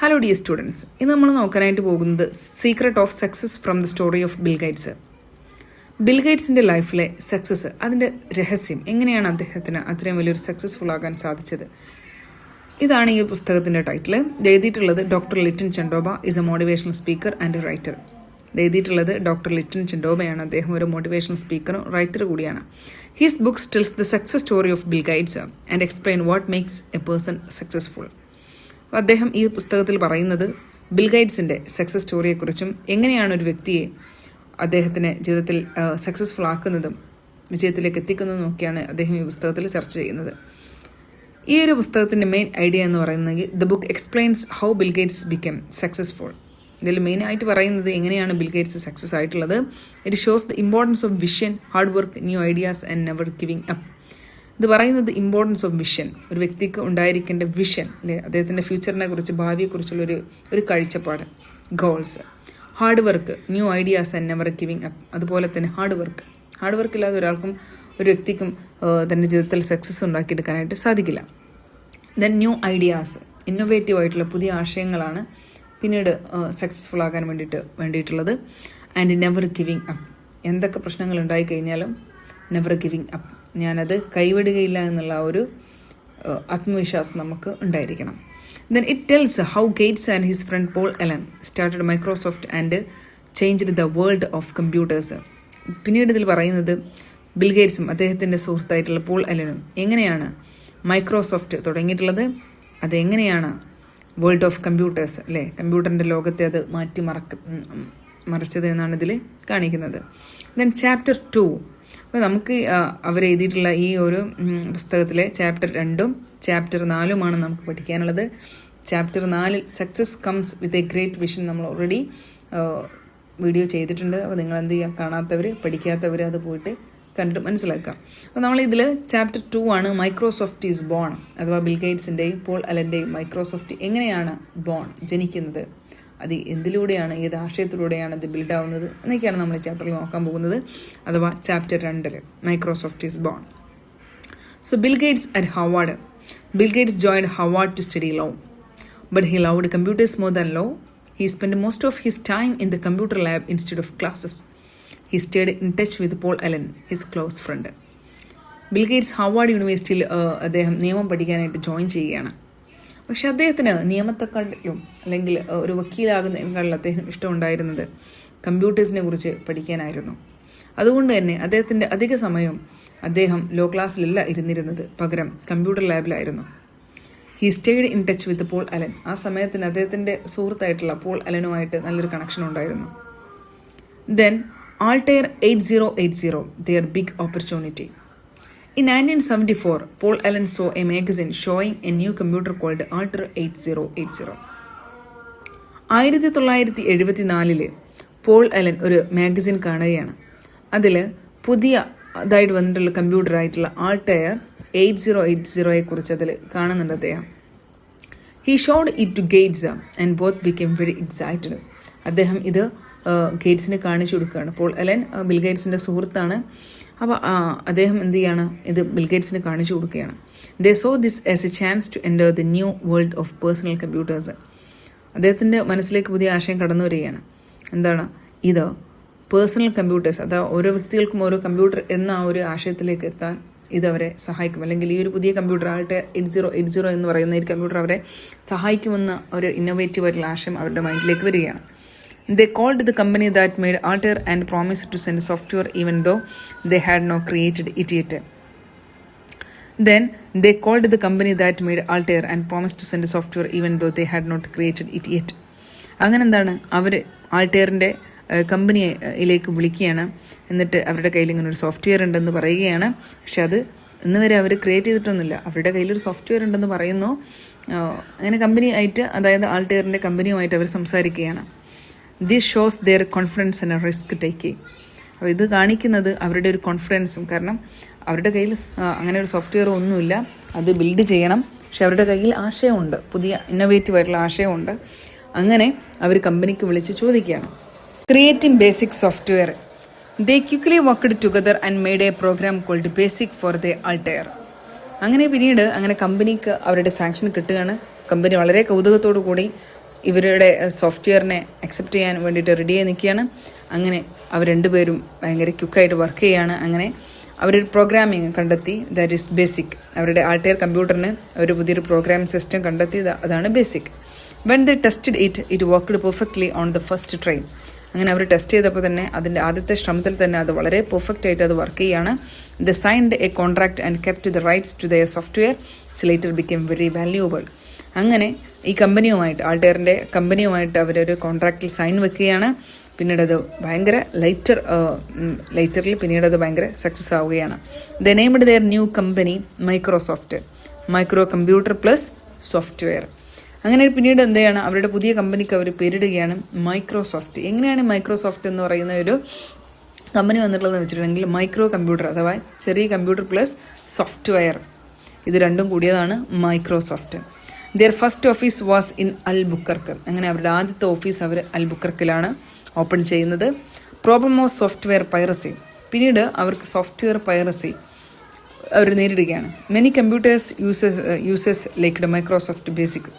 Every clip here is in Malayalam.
ഹലോ ഡിയർ സ്റ്റുഡൻസ്, ഇന്ന് നമ്മൾ നോക്കാനായിട്ട് പോകുന്നത് secret of success from the story of Bill Gates. Bill ഗേറ്റ്സിൻ്റെ ലൈഫിലെ സക്സസ്, അതിൻ്റെ രഹസ്യം, എങ്ങനെയാണ് അദ്ദേഹത്തിന് അത്രയും വലിയൊരു സക്സസ്ഫുൾ ആകാൻ സാധിച്ചത്. ഇതാണ് ഈ പുസ്തകത്തിൻ്റെ ടൈറ്റിൽ. എഴുതിയിട്ടുള്ളത് doctor Litin Chendoba is a motivational speaker and writer. എഴുതിയിട്ടുള്ളത് ഡോക്ടർ ലിറ്റിൻ ചെൻഡോബയാണ്. അദ്ദേഹം ഒരു മോട്ടിവേഷണൽ സ്പീക്കറും റൈറ്റർ കൂടിയാണ്. His books tells the success story of Bill Gates and explain what makes a person successful. അദ്ദേഹം ഈ പുസ്തകത്തിൽ പറയുന്നത് ബിൽ ഗേറ്റ്സിൻ്റെ സക്സസ് സ്റ്റോറിയെക്കുറിച്ചും എങ്ങനെയാണ് ഒരു വ്യക്തിയെ അദ്ദേഹത്തിന് ജീവിതത്തിൽ സക്സസ്ഫുൾ ആക്കുന്നതും വിജയത്തിലേക്ക് എത്തിക്കുന്നതും ഒക്കെയാണ് അദ്ദേഹം ഈ പുസ്തകത്തിൽ ചർച്ച ചെയ്യുന്നത്. ഈ ഒരു പുസ്തകത്തിൻ്റെ മെയിൻ ഐഡിയ എന്ന് പറയുന്നത് the book explains how bill Gates become successful. ഇതിൽ മെയിനായിട്ട് പറയുന്നത് എങ്ങനെയാണ് ബിൽ ഗേറ്റ്സ് സക്സസ് ആയിട്ടുള്ളത്. It shows the importance of vision, hard work, new ideas and never giving up. ഇത് പറയുന്നത് ഇമ്പോർട്ടൻസ് ഓഫ് വിഷൻ, ഒരു വ്യക്തിക്ക് ഉണ്ടായിരിക്കേണ്ട വിഷൻ, അല്ലെ, അദ്ദേഹത്തിൻ്റെ ഫ്യൂച്ചറിനെ കുറിച്ച്, ഭാവിയെക്കുറിച്ചുള്ളൊരു കാഴ്ചപ്പാട്, goals, hard work, new ideas and never giving up. അതുപോലെ തന്നെ ഹാർഡ് വർക്ക് ഇല്ലാതെ ഒരാൾക്കും ഒരു വ്യക്തിക്കും തൻ്റെ ജീവിതത്തിൽ സക്സസ് ഉണ്ടാക്കിയെടുക്കാനായിട്ട് സാധിക്കില്ല. ദെൻ ന്യൂ ഐഡിയാസ്, ഇന്നൊവേറ്റീവ് ആയിട്ടുള്ള പുതിയ ആശയങ്ങളാണ് പിന്നീട് സക്സസ്ഫുൾ ആകാൻ വേണ്ടിയിട്ടുള്ളത്. ആൻഡ് നെവർ ഗിവിംഗ് അപ്പ്, എന്തൊക്കെ പ്രശ്നങ്ങൾ ഉണ്ടായിക്കഴിഞ്ഞാലും നെവർ ഗിവിംഗ് അപ്പ്, ഞാനത് കൈവിടുകയില്ല എന്നുള്ള ഒരു ആത്മവിശ്വാസം നമുക്ക് ഉണ്ടായിരിക്കണം. Then it tells how Gates and his friend Paul Allen started Microsoft and changed the world of computers. പിന്നീട് ഇതിൽ പറയുന്നത് ബിൽ ഗേറ്റ്സും അദ്ദേഹത്തിൻ്റെ സുഹൃത്തായിട്ടുള്ള പോൾ എലനും എങ്ങനെയാണ് മൈക്രോസോഫ്റ്റ് തുടങ്ങിയിട്ടുള്ളത്, അതെങ്ങനെയാണ് വേൾഡ് ഓഫ് കമ്പ്യൂട്ടേഴ്സ്, അല്ലേ, കമ്പ്യൂട്ടറിൻ്റെ ലോകത്തെ അത് മറിച്ചത് എന്നാണ് ഇതിൽ കാണിക്കുന്നത്. ദെൻ ചാപ്റ്റർ 2, അപ്പോൾ നമുക്ക് അവരെഴുതിയിട്ടുള്ള ഈ ഒരു പുസ്തകത്തിലെ ചാപ്റ്റർ 2ഉം ചാപ്റ്റർ 4ഉമാണ് നമുക്ക് പഠിക്കാനുള്ളത്. Chapter 4 success comes with a great vision നമ്മൾ ഓൾറെഡി വീഡിയോ ചെയ്തിട്ടുണ്ട്. അപ്പോൾ നിങ്ങൾ എന്ത് ചെയ്യുക, കാണാത്തവർ, പഠിക്കാത്തവർ അത് പോയിട്ട് കണ്ടിട്ട് മനസ്സിലാക്കാം. അപ്പോൾ നമ്മളിതിൽ ചാപ്റ്റർ 2 ആണ് മൈക്രോസോഫ്റ്റ് ഈസ് ബോൺ, അഥവാ ബിൽ ഗേറ്റ്സിൻ്റെയും പോൾ അലൻ്റെയും മൈക്രോസോഫ്റ്റ് എങ്ങനെയാണ് ജനിക്കുന്നത്, അത് എന്തിലൂടെയാണ്, ഏത് ആശയത്തിലൂടെയാണ് ഇത് ബിൽഡ് ആവുന്നത് എന്നൊക്കെയാണ് നമ്മൾ ഈ ചാപ്റ്ററിൽ നോക്കാൻ പോകുന്നത്. അഥവാ chapter 2 Microsoft is born. So Bill Gates at Harvard. Bill Gates joined Harvard to study law, but he loved computers more than law. He spend most of his time in the computer lab instead of classes. He stayed in touch with Paul Allen, his close friend. Bill Gates Harvard യൂണിവേഴ്സിറ്റിയിൽ അദ്ദേഹം നിയമം പഠിക്കാനായിട്ട് ജോയിൻ ചെയ്യുകയാണ്. പക്ഷെ അദ്ദേഹത്തിന് നിയമത്തെക്കാട്ടിലും അല്ലെങ്കിൽ ഒരു വക്കീലാകുന്നതിനേക്കാളും അദ്ദേഹം ഇഷ്ടമുണ്ടായിരുന്നത് കമ്പ്യൂട്ടേഴ്സിനെ കുറിച്ച് പഠിക്കാനായിരുന്നു. അതുകൊണ്ട് തന്നെ അദ്ദേഹത്തിൻ്റെ അധിക സമയവും അദ്ദേഹം ലോ ക്ലാസ്സിലല്ല ഇരുന്നിരുന്നത്, പകരം കമ്പ്യൂട്ടർ ലാബിലായിരുന്നു. He stayed in touch with Paul Allen. ആ സമയത്തിന് അദ്ദേഹത്തിൻ്റെ സുഹൃത്തായിട്ടുള്ള പോൾ അലനുമായിട്ട് നല്ലൊരു കണക്ഷൻ ഉണ്ടായിരുന്നു. Then Altair 8080, their big opportunity. In 1974, Paul Allen saw a magazine showing a new computer called Altair 8080. 1974 Paul Allen ഒരു മാഗസിൻ കാണുകയാണ്. അതിൽ പുതിയതായിട്ട് വന്നിട്ടുള്ള കമ്പ്യൂട്ടറായിട്ടുള്ള ആൾട്ടയർ 8080 കുറിച്ച് അതിൽ കാണുന്നുണ്ട് അദ്ദേഹം. He showed it to Gates and both became very excited. അദ്ദേഹം ഇത് ഗേറ്റ്സിന് കാണിച്ചു കൊടുക്കുകയാണ്. പോൾ അലൻ ബിൽ ഗേറ്റ്സിൻ്റെ സുഹൃത്താണ്. അപ്പോൾ അദ്ദേഹം എന്ത് ചെയ്യാണ്, ഇത് ബിൽ ഗേറ്റ്സിന് കാണിച്ചു കൊടുക്കുകയാണ്. They saw this as a chance to enter the new world of personal computers. അദ്ദേഹത്തിൻ്റെ മനസ്സിലേക്ക് പുതിയ ആശയം കടന്നു വരികയാണ്. എന്താണ് ഇത്, പേഴ്സണൽ കമ്പ്യൂട്ടേഴ്സ്, അതാ ഓരോ വ്യക്തികൾക്കും ഓരോ കമ്പ്യൂട്ടർ എന്ന ആ ഒരു ആശയത്തിലേക്ക് എത്താൻ ഇതവരെ സഹായിക്കും. അല്ലെങ്കിൽ ഈ ഒരു പുതിയ കമ്പ്യൂട്ടർ ആയിട്ട് 8080 എന്ന് പറയുന്ന ഈ കമ്പ്യൂട്ടർ അവരെ സഹായിക്കുമെന്ന ഒരു ഇന്നോവേറ്റീവ് ആയിട്ടുള്ള ആശയം അവരുടെ മൈൻഡിലേക്ക് വരികയാണ്. They called the company that made Altair and promised to send software even though they had not created it yet. Then they called the company that made Altair and promised to send software even though they had not created it yet. അങ്ങനെ എന്താണ്, അവർ ആൾട്ടയറിൻ്റെ കമ്പനിയിലേക്ക് വിളിക്കുകയാണ്. എന്നിട്ട് അവരുടെ കയ്യിൽ ഇങ്ങനെ ഒരു സോഫ്റ്റ്വെയർ ഉണ്ടെന്ന് പറയുകയാണ്. പക്ഷെ അത് ഇന്ന് വരെ അവർ ക്രിയേറ്റ് ചെയ്തിട്ടൊന്നുമില്ല. അവരുടെ കയ്യിലൊരു സോഫ്റ്റ്വെയർ ഉണ്ടെന്ന് പറയുന്നു. അങ്ങനെ കമ്പനി ആയിട്ട്, അതായത് ആൾട്ടയറിൻ്റെ കമ്പനിയുമായിട്ട് അവർ സംസാരിക്കുകയാണ്. This shows their confidence and risk taking. അപ്പോൾ ഇത് കാണിക്കുന്നത് അവരുടെ ഒരു കോൺഫിഡൻസും, കാരണം അവരുടെ കയ്യിൽ അങ്ങനെ ഒരു സോഫ്റ്റ്വെയർ ഒന്നുമില്ല, അത് ബിൽഡ് ചെയ്യണം. പക്ഷെ അവരുടെ കയ്യിൽ ആശയമുണ്ട്, പുതിയ ഇന്നോവേറ്റീവ് ആയിട്ടുള്ള ആശയമുണ്ട്. അങ്ങനെ അവർ കമ്പനിക്ക് വിളിച്ച് ചോദിക്കുകയാണ്, creating BASIC software. They quickly worked together and made a program called BASIC for the Altair. അങ്ങനെ പിന്നീട് അങ്ങനെ കമ്പനിക്ക് അവരുടെ സാങ്ഷൻ കിട്ടുകയാണ്. കമ്പനി വളരെ കൗതുകത്തോടു കൂടി ഇവരുടെ സോഫ്റ്റ്വെയറിനെ അക്സെപ്റ്റ് ചെയ്യാൻ വേണ്ടിയിട്ട് റെഡിയായി നിൽക്കുകയാണ്. അങ്ങനെ അവർ രണ്ടുപേരും ഭയങ്കര ക്വിക്കായിട്ട് വർക്ക് ചെയ്യുകയാണ്. അങ്ങനെ അവരൊരു പ്രോഗ്രാമിങ് കണ്ടെത്തി, ദാറ്റ് ഈസ് ബേസിക്. അവരുടെ ആൾട്ടയർ കമ്പ്യൂട്ടറിന് ഒരു പുതിയൊരു പ്രോഗ്രാമിംഗ് സിസ്റ്റം കണ്ടെത്തി, അതാണ് basic. When they tested it worked perfectly on the first try. അങ്ങനെ അവർ ടെസ്റ്റ് ചെയ്തപ്പോൾ തന്നെ അതിൻ്റെ ആദ്യത്തെ ശ്രമത്തിൽ തന്നെ അത് വളരെ പെർഫെക്റ്റ് ആയിട്ട് അത് വർക്ക് ചെയ്യുകയാണ്. They signed a contract and kept the rights to their software it's later become very valuable. അങ്ങനെ ഈ കമ്പനിയുമായിട്ട്, ആൾട്ടയറിൻ്റെ കമ്പനിയുമായിട്ട് അവരൊരു കോൺട്രാക്റ്റിൽ സൈൻ വെക്കുകയാണ്. പിന്നീട് അത് ഭയങ്കര ലൈറ്ററിൽ പിന്നീട് അത് ഭയങ്കര സക്സസ് ആവുകയാണ്. They named their new company Microsoft, micro computer plus software. അങ്ങനെ പിന്നീട് എന്ത് ചെയ്യണം, അവരുടെ പുതിയ കമ്പനിക്ക് അവർ പേരിടുകയാണ് മൈക്രോസോഫ്റ്റ്. എങ്ങനെയാണ് മൈക്രോസോഫ്റ്റ് എന്ന് പറയുന്ന ഒരു കമ്പനി വന്നിട്ടുള്ളതെന്ന് വെച്ചിട്ടുണ്ടെങ്കിൽ മൈക്രോ കമ്പ്യൂട്ടർ അഥവാ ചെറിയ കമ്പ്യൂട്ടർ പ്ലസ് സോഫ്റ്റ്വെയർ, ഇത് രണ്ടും കൂടിയതാണ് Microsoft. Their first office was in Albuquerque. അങ്ങനെ അവരുടെ ആദ്യത്തെ ഓഫീസ് അവർ അൽബുക്കർക്കിലാണ് ഓപ്പൺ ചെയ്യുന്നത്. Problem of software piracy. പിന്നീട് അവർക്ക് സോഫ്റ്റ്വെയർ പൈറസി അവർ നേരിടുകയാണ്. Many computers users liked Microsoft basic.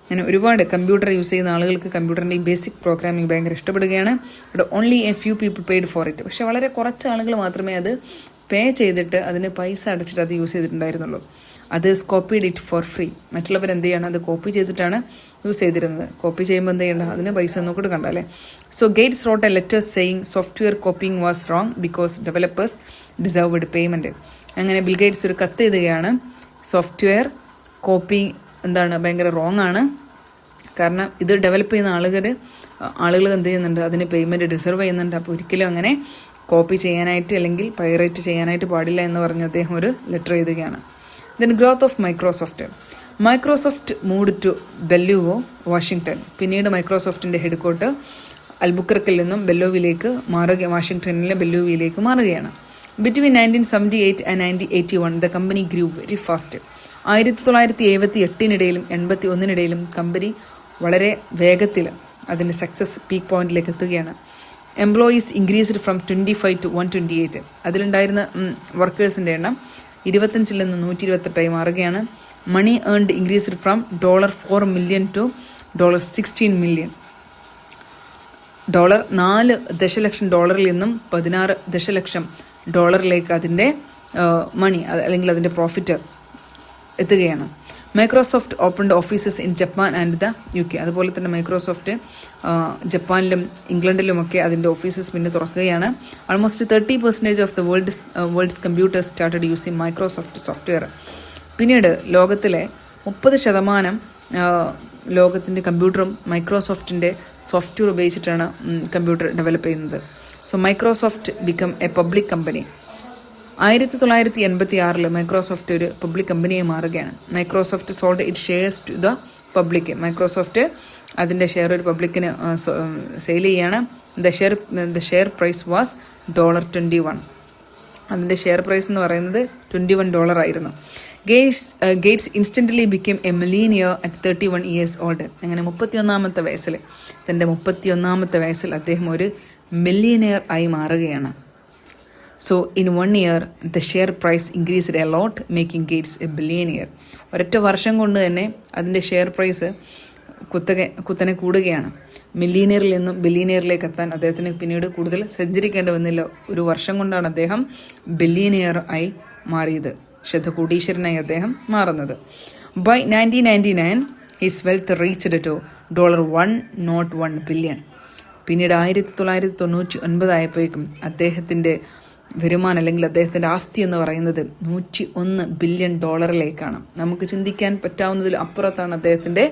അങ്ങനെ ഒരുപാട് കമ്പ്യൂട്ടർ യൂസ് ചെയ്യുന്ന ആളുകൾക്ക് കമ്പ്യൂട്ടറിൻ്റെ ഈ ബേസിക് പ്രോഗ്രാമിംഗ് ഭയങ്കര ഇഷ്ടപ്പെടുകയാണ്. But only a few people paid for it. പക്ഷേ വളരെ കുറച്ച് ആളുകൾ മാത്രമേ അത് പേ ചെയ്തിട്ട് അതിന് പൈസ അടച്ചിട്ട് അത് യൂസ് ചെയ്തിട്ടുണ്ടായിരുന്നുള്ളൂ. Others copied it for free. മറ്റുള്ളവർ എന്ത് ചെയ്യണം, അത് കോപ്പി ചെയ്തിട്ടാണ് യൂസ് ചെയ്തിരുന്നത്. കോപ്പി ചെയ്യുമ്പോൾ എന്ത് ചെയ്യണം, അതിന് പൈസ ഒന്നും കൊടുക്കണ്ട അല്ലേ. So Gates wrote a letter saying software coping was wrong because developers deserved payment. അങ്ങനെ ബിൽ ഗേറ്റ്സ് ഒരു കത്ത് എഴുതുകയാണ്, സോഫ്റ്റ്വെയർ കോപ്പിംഗ് എന്താണ് ഭയങ്കര റോങ് ആണ്. കാരണം ഇത് ഡെവലപ്പ് ചെയ്യുന്ന ആളുകൾ എന്ത് ചെയ്യുന്നുണ്ട്, അതിന് പേയ്മെൻറ്റ് ഡിസർവ് ചെയ്യുന്നുണ്ട്. അപ്പോൾ ഒരിക്കലും അങ്ങനെ കോപ്പി ചെയ്യാനായിട്ട് അല്ലെങ്കിൽ പൈറേറ്റ് ചെയ്യാനായിട്ട് പാടില്ല എന്ന് പറഞ്ഞ് അദ്ദേഹം ഒരു ലെറ്റർ എഴുതുകയാണ്. Then growth of Microsoft. Microsoft moved to Bellevue, Washington. പിന്നീട് മൈക്രോസോഫ്റ്റിൻ്റെ ഹെഡ്ക്വാർട്ടർ അൽബുക്കർക്കിൽ നിന്നും ബെല്ലോവിലേക്ക് വാഷിങ്ടണിലെ ബെല്ലോവിലേക്ക് മാറുകയാണ്. Between 1978 and 1981 the company grew very fast. 1978 81 കമ്പനി വളരെ വേഗത്തിൽ അതിൻ്റെ സക്സസ് പീക്ക് പോയിന്റിലേക്ക് എത്തുകയാണ്. Employees increased from 25 to 128. അതിലുണ്ടായിരുന്ന വർക്കേഴ്സിൻ്റെ എണ്ണം 25 നിന്ന് 128 മാറുകയാണ്. Money earned increased from $4 million to $16 million. $4 ദശലക്ഷം നിന്നും $16 ദശലക്ഷം അതിൻ്റെ മണി അല്ലെങ്കിൽ അതിൻ്റെ പ്രോഫിറ്റ് എത്തുകയാണ്. Microsoft opened offices in Japan and the UK. അതുപോലെ തന്നെ മൈക്രോസോഫ്റ്റ് ജപ്പാനിലും ഇംഗ്ലണ്ടിലുമൊക്കെ അതിൻ്റെ ഓഫീസസ് പിന്നെ തുറക്കുകയാണ്. Almost 30% of the world's computers started using Microsoft software. പിന്നീട് ലോകത്തിലെ 30% ലോകത്തിൻ്റെ കമ്പ്യൂട്ടറും മൈക്രോസോഫ്റ്റിൻ്റെ സോഫ്റ്റ്വെയർ ഉപയോഗിച്ചിട്ടാണ് കമ്പ്യൂട്ടർ ഡെവലപ്പ് ചെയ്യുന്നത്. So Microsoft become a public company. 1986 Microsoft ഒരു പബ്ലിക് കമ്പനിയായി മാറുകയാണ്. Microsoft sold it shares to the public. Microsoft അതിൻ്റെ ഷെയർ ഒരു പബ്ലിക്കിന് സെയിൽ ചെയ്യുകയാണ്. The share price was $21. അതിൻ്റെ ഷെയർ പ്രൈസ് എന്ന് പറയുന്നത് $21 ആയിരുന്നു. Gates instantly become a millionaire at 31 years old. അങ്ങനെ 31ാമത്തെ വയസ്സിൽ, തൻ്റെ 31ാമത്തെ വയസ്സിൽ അദ്ദേഹം ഒരു മില്ലിയനെയർ ആയി മാറുകയാണ്. So in 1 year the share price increased a lot, making Gates a billionaire. ഒരൊറ്റ വർഷം കൊണ്ട് തന്നെ അതിൻ്റെ ഷെയർ പ്രൈസ് കുത്തനെ കൂടുകയാണ്. മില്ലിയനിയറിൽ നിന്നും ബില്ലിയനിയറിലേക്ക് എത്താൻ അദ്ദേഹത്തിന് പിന്നീട് കൂടുതൽ സഞ്ചരിക്കേണ്ടി വന്നില്ല. ഒരു വർഷം കൊണ്ടാണ് അദ്ദേഹം ബില്ലിയനിയർ ആയി മാറിയത്, ശതകോടീശ്വരനായി അദ്ദേഹം മാറുന്നത്. By 1999 his wealth reached to $101 billion. പിന്നീട് 1999 ആയപ്പോഴേക്കും അദ്ദേഹത്തിൻ്റെ വരുമാനം അല്ലെങ്കിൽ അദ്ദേഹത്തിൻ്റെ ആസ്തി എന്ന് പറയുന്നത് $101 billion. നമുക്ക് ചിന്തിക്കാൻ പറ്റാവുന്നതിൽ അപ്പുറത്താണ് അദ്ദേഹത്തിൻ്റെ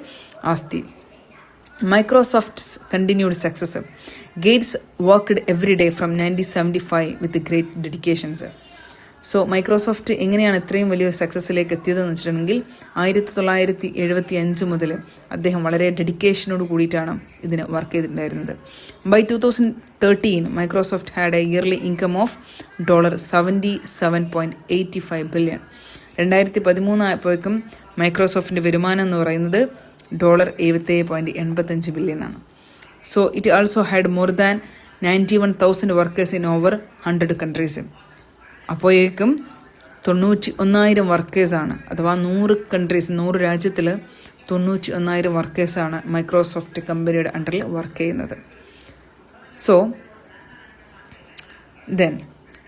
ആസ്തി. Microsoft's continued success. Gates worked every day from 1975 with great dedications. So Microsoft എങ്ങനെയാണ് ഇത്രയും വലിയ സക്സസ്സിലേക്ക് എത്തിയതെന്ന് വെച്ചിട്ടുണ്ടെങ്കിൽ 1975 മുതൽ അദ്ദേഹം വളരെ ഡെഡിക്കേഷനോട് കൂടിയിട്ടാണ് ഇതിന് വർക്ക് ചെയ്തിട്ടുണ്ടായിരുന്നത്. By 2013 Microsoft had a yearly income of $77.85 billion. 2013 ആയപ്പോഴേക്കും മൈക്രോസോഫ്റ്റിൻ്റെ വരുമാനം എന്ന് പറയുന്നത് $77.85 billion ആണ്. So it also had more than 91,000 workers in over 100 countries. അപ്പോഴേക്കും 91,000 വർക്കേഴ്സാണ്, അഥവാ 100 countries 100 രാജ്യത്തിൽ 91,000 വർക്കേഴ്സാണ് മൈക്രോസോഫ്റ്റ് കമ്പനിയുടെ അണ്ടറിൽ വർക്ക് ചെയ്യുന്നത്. സോ ദെൻ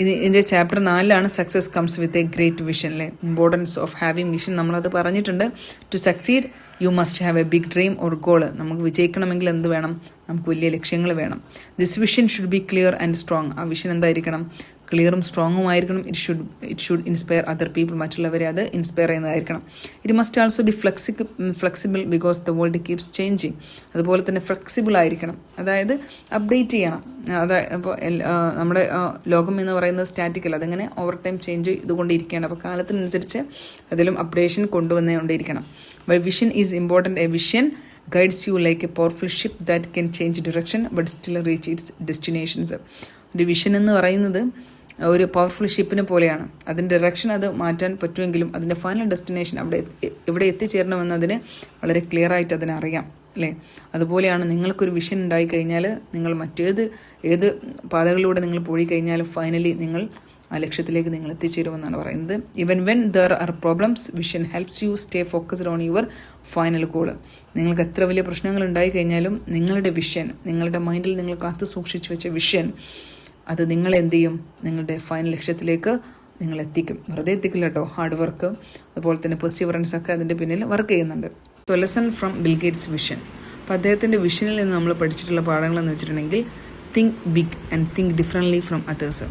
ഇതിൻ്റെ chapter 4 success comes with a great vision അല്ലേ, ഇമ്പോർട്ടൻസ് ഓഫ് ഹാവിങ് വിഷൻ നമ്മളത് പറഞ്ഞിട്ടുണ്ട്. To succeed you must have a big dream or goal. നമുക്ക് വിജയിക്കണമെങ്കിൽ എന്ത് വേണം? നമുക്ക് വലിയ ലക്ഷ്യങ്ങൾ വേണം. This vision should be clear and strong. ആ വിഷൻ എന്തായിരിക്കണം? ക്ലിയറും സ്ട്രോങ്ങും ആയിരിക്കണം. It should inspire other people. മറ്റുള്ളവരെ അത് ഇൻസ്പയർ ചെയ്യുന്നതായിരിക്കണം. It must also be flexible because the world keeps changing. അതുപോലെ തന്നെ ഫ്ലെക്സിബിൾ ആയിരിക്കണം, അതായത് അപ്ഡേറ്റ് ചെയ്യണം. അതായത് ഇപ്പോൾ നമ്മുടെ ലോകം എന്ന് പറയുന്നത് സ്റ്റാറ്റിക്കൽ, അതങ്ങനെ ഓവർ ടൈം ചേഞ്ച് ഇതുകൊണ്ടിരിക്കുകയാണ്. അപ്പോൾ കാലത്തിനനുസരിച്ച് അതിലും അപ്ഡേഷൻ കൊണ്ടുവന്നുകൊണ്ടിരിക്കണം. Why vision is important. A vision guides you like a powerful ship that can change direction but still reach its destinations. ഒരു വിഷൻ എന്ന് പറയുന്നത് ഒരു പവർഫുൾ ഷിപ്പിനെ പോലെയാണ്. അതിൻ്റെ ഡയറക്ഷൻ അത് മാറ്റാൻ പറ്റുമെങ്കിലും അതിൻ്റെ ഫൈനൽ ഡെസ്റ്റിനേഷൻ എവിടെ എത്തിച്ചേരണമെന്ന് അതിന് വളരെ ക്ലിയർ ആയിട്ട് അതിനറിയാം അല്ലേ. അതുപോലെയാണ് നിങ്ങൾക്കൊരു വിഷൻ ഉണ്ടായി കഴിഞ്ഞാൽ നിങ്ങൾ ഏത് പാതകളിലൂടെ നിങ്ങൾ പോയി കഴിഞ്ഞാലും ഫൈനലി നിങ്ങൾ ആ ലക്ഷ്യത്തിലേക്ക് നിങ്ങൾ എത്തിച്ചേരുമെന്നാണ് പറയുന്നത്. Even when there are problems vision helps you stay focused on your final goal. നിങ്ങൾക്ക് എത്ര വലിയ പ്രശ്നങ്ങൾ ഉണ്ടായി കഴിഞ്ഞാലും നിങ്ങളുടെ വിഷൻ, നിങ്ങളുടെ മൈൻഡിൽ നിങ്ങൾ കാത്തു സൂക്ഷിച്ചു വെച്ച വിഷൻ, അത് നിങ്ങളെ എന്ത് ചെയ്യും? നിങ്ങളുടെ ഫൈനൽ ലക്ഷ്യത്തിലേക്ക് നിങ്ങൾ എത്തിക്കും. വെറുതെ എത്തിക്കില്ല കേട്ടോ, ഹാർഡ് വർക്ക് അതുപോലെ തന്നെ പെർസിവറൻസ് ഒക്കെ അതിൻ്റെ പിന്നിൽ വർക്ക് ചെയ്യുന്നുണ്ട്. So lesson from Bill Gates vision. അപ്പോൾ അദ്ദേഹത്തിൻ്റെ വിഷനിൽ നിന്ന് നമ്മൾ പഠിച്ചിട്ടുള്ള പാഠങ്ങളെന്ന് വെച്ചിട്ടുണ്ടെങ്കിൽ think big and think differently from others.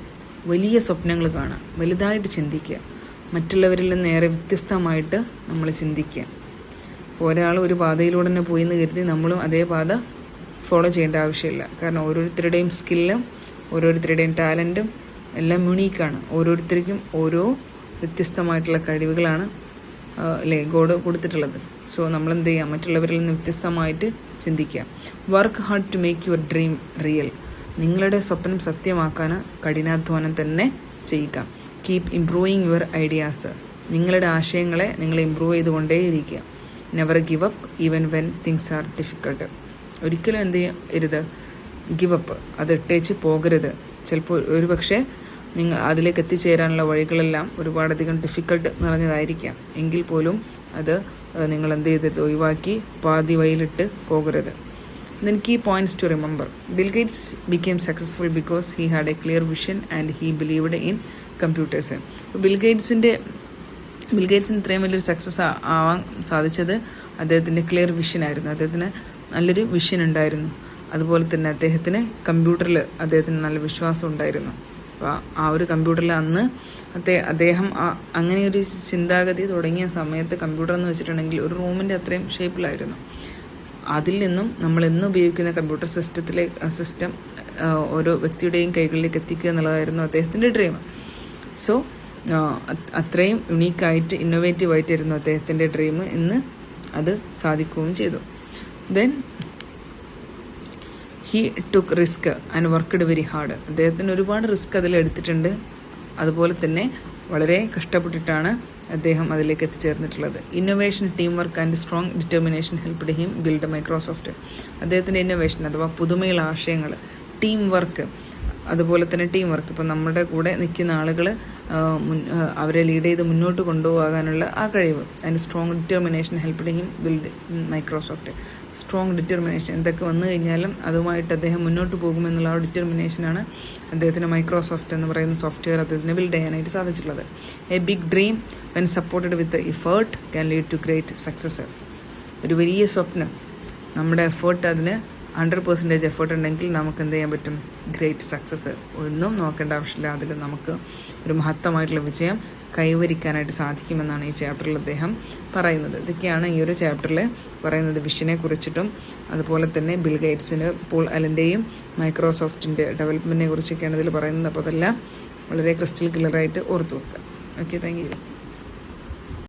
വലിയ സ്വപ്നങ്ങൾ കാണുക, വലുതായിട്ട് ചിന്തിക്കുക, മറ്റുള്ളവരിൽ നിന്ന് നേരെ വ്യത്യസ്തമായിട്ട് നമ്മൾ ചിന്തിക്കുക. ഒരാൾ ഒരു പാതയിലൂടെ തന്നെ പോയി എന്ന് കരുതി നമ്മളും അതേ പാത ഫോളോ ചെയ്യേണ്ട ആവശ്യമില്ല. കാരണം ഓരോരുത്തരുടെയും സ്കില്ലും ഓരോരുത്തരുടെയും ടാലൻറ്റും എല്ലാം യുണീക്കാണ്. ഓരോരുത്തർക്കും ഓരോ വ്യത്യസ്തമായിട്ടുള്ള കഴിവുകളാണ് ഗോഡ് കൊടുത്തിട്ടുള്ളത്. സോ നമ്മളെന്ത് ചെയ്യുക? മറ്റുള്ളവരിൽ നിന്ന് വ്യത്യസ്തമായിട്ട് ചിന്തിക്കുക. Work hard to make your dream real. നിങ്ങളുടെ സ്വപ്നം സത്യമാക്കാൻ കഠിനാധ്വാനം തന്നെ ചെയ്യുക. Keep improving your ideas. നിങ്ങളുടെ ആശയങ്ങളെ നിങ്ങൾ ഇമ്പ്രൂവ് ചെയ്തുകൊണ്ടേയിരിക്കുക. Never give up even when things are difficult. ഒരിക്കലും എന്ത് ചെയ്യരുത്? ഗിവ് അപ്പ്, അത് ഇട്ടേച്ച് പോകരുത്. ചിലപ്പോൾ ഒരു പക്ഷേ നിങ്ങൾ അതിലേക്ക് എത്തിച്ചേരാനുള്ള വഴികളെല്ലാം ഒരുപാടധികം ഡിഫിക്കൾട്ട് നിറഞ്ഞതായിരിക്കാം. എങ്കിൽ പോലും അത് നിങ്ങൾ എന്ത് ചെയ്തത്? ഒഴിവാക്കി പാതി വഴിയിലിട്ട് പോകരുത്. Then key points to remember. Bill Gates became successful because he had a clear vision and he believed in computers. Bill ഗേറ്റ്സിന് ഇത്രയും വലിയൊരു സക്സസ് ആവാൻ സാധിച്ചത് അദ്ദേഹത്തിൻ്റെ ക്ലിയർ വിഷനായിരുന്നു. അദ്ദേഹത്തിന് നല്ലൊരു വിഷൻ ഉണ്ടായിരുന്നു. അതുപോലെ തന്നെ അദ്ദേഹത്തിന് കമ്പ്യൂട്ടറിൽ അദ്ദേഹത്തിന് നല്ല വിശ്വാസം ഉണ്ടായിരുന്നു. അപ്പോൾ ആ ഒരു കമ്പ്യൂട്ടറിൽ അന്ന് അദ്ദേഹം അങ്ങനെയൊരു ചിന്താഗതി തുടങ്ങിയ സമയത്ത് കമ്പ്യൂട്ടർ എന്ന് വെച്ചിട്ടുണ്ടെങ്കിൽ ഒരു റൂമിൻ്റെ അത്രയും ഷേപ്പിലായിരുന്നു. അതിൽ നിന്നും നമ്മൾ ഇന്ന് ഉപയോഗിക്കുന്ന കമ്പ്യൂട്ടർ സിസ്റ്റം ഓരോ വ്യക്തിയുടെയും കൈകളിലേക്ക് എത്തിക്കുക എന്നുള്ളതായിരുന്നു അദ്ദേഹത്തിൻ്റെ ഡ്രീം. സോ അത്രയും യുണീക്കായിട്ട് ഇന്നോവേറ്റീവായിട്ടായിരുന്നു അദ്ദേഹത്തിൻ്റെ ഡ്രീം. ഇന്ന് അത് സാധിക്കുകയും ചെയ്തു. Then he took risk and worked very hard. അദ്ദേഹത്തിന് ഒരുപാട് റിസ്ക് അതിലെടുത്തിട്ടുണ്ട്. അതുപോലെ തന്നെ വളരെ കഷ്ടപ്പെട്ടിട്ടാണ് അദ്ദേഹം അതിലേക്ക് എത്തിച്ചേർന്നിട്ടുള്ളത്. Innovation, team work and strong determination helped him build Microsoft. അദ്ദേഹത്തിൻ്റെ ഇന്നോവേഷൻ അഥവാ പുതുമയുള്ള ആശയങ്ങൾ, ടീം വർക്ക്, അതുപോലെ തന്നെ ടീം വർക്ക്, ഇപ്പം നമ്മുടെ കൂടെ നിൽക്കുന്ന ആളുകൾ അവരെ ലീഡ് ചെയ്ത് മുന്നോട്ട് കൊണ്ടുപോകാനുള്ള ആ കഴിവ്. And strong determination helped him build Microsoft. Strong determination, എന്തൊക്കെ വന്നു കഴിഞ്ഞാലും അതുമായിട്ട് അദ്ദേഹം മുന്നോട്ട് പോകുമെന്നുള്ള ആ ഡിറ്റർമിനേഷനാണ് അദ്ദേഹത്തിന് മൈക്രോസോഫ്റ്റ് എന്ന് പറയുന്ന സോഫ്റ്റ്വെയർ അദ്ദേഹത്തിന് ബിൽഡ് ചെയ്യാനായിട്ട് സാധിച്ചിട്ടുള്ളത്. A big dream when supported with effort can lead to great success. ഒരു വലിയ സ്വപ്നം, നമ്മുടെ എഫേർട്ട്, അതിന് 100% എഫേർട്ട് ഉണ്ടെങ്കിൽ നമുക്ക് എന്ത് ചെയ്യാൻ പറ്റും? Great success. ഒന്നും നോക്കേണ്ട ആവശ്യമില്ല, അതിൽ നമുക്ക് ഒരു മഹത്തമായിട്ടുള്ള വിജയം കൈവരിക്കാനായിട്ട് സാധിക്കുമെന്നാണ് ഈ ചാപ്റ്ററിൽ അദ്ദേഹം പറയുന്നത്. ഇതൊക്കെയാണ് ഈ ഒരു ചാപ്റ്ററിൽ പറയുന്നത് വിഷനെ കുറിച്ചിട്ടും അതുപോലെ തന്നെ ബിൽ ഗേറ്റ്സിന് പോൾ അലൻ്റെയും മൈക്രോസോഫ്റ്റിൻ്റെ ഡെവലപ്മെൻറ്റിനെ കുറിച്ചൊക്കെയാണ് ഇതിൽ പറയുന്നത്. അപ്പോൾ അതെല്ലാം വളരെ ക്രിസ്റ്റൽ ക്ലിയറായിട്ട് ഓർത്തു വെക്കുക. Okay, thank you.